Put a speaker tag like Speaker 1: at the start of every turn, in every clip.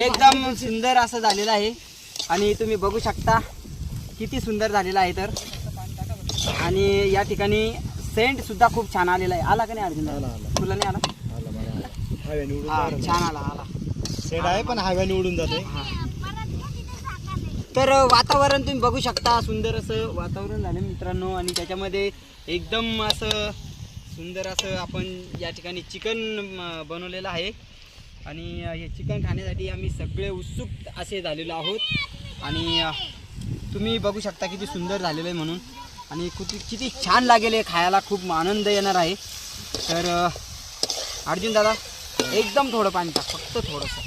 Speaker 1: एकदम सुंदर असं झालेलं आहे आणि तुम्ही बघू शकता किती सुंदर झालेलं आहे तर. आणि या ठिकाणी सेंट सुद्धा खूप छान आलेला आहे. आला का नाही अर्जुन? तुला नाही आला? छान आला
Speaker 2: सेंट आहे पण हव्याने उडून जाते.
Speaker 1: तर वातावरण तुम्ही बघू शकता, सुंदर असं वातावरण झालं मित्रांनो. आणि त्याच्यामध्ये एकदम असं सुंदर असं आपण या ठिकाणी चिकन बनवलेलं आहे. आणि हे चिकन खाण्यासाठी आम्ही सगळे उत्सुक असे झालेलो आहोत. आणि तुम्ही बघू शकता किती सुंदर झालेलं आहे म्हणून. आणि किती छान लागेल हे खायला, खूप आनंद येणार आहे. तर अर्जुन दादा एकदम थोडं पाणी टाक, फक्त थोडंसं.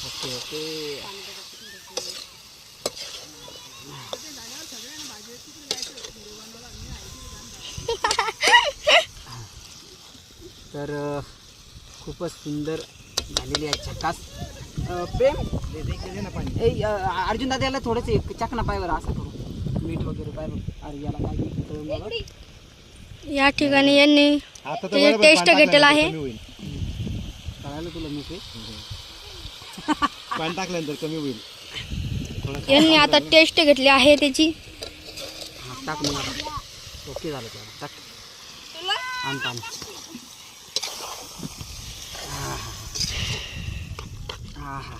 Speaker 1: Okay okay. तर खूपच सुंदर झालेली आहे, झकास. प्रेम अर्जुन दादा याला थोडंसं एक चाकणा पायवर असं करू, मीठ वगैरे पाय बघ. अरे याला काय
Speaker 3: या ठिकाणी यांनी टेस्ट घेतलेला आहे.
Speaker 1: कळालं तुला मीठ?
Speaker 2: पाणी टाकल्यानंतर कमी होईल.
Speaker 3: यांनी आता टेस्ट घेतली आहे त्याची.
Speaker 1: टाक मग आता. ओके झालं त्याला. टाक आण पाणी. हा हा.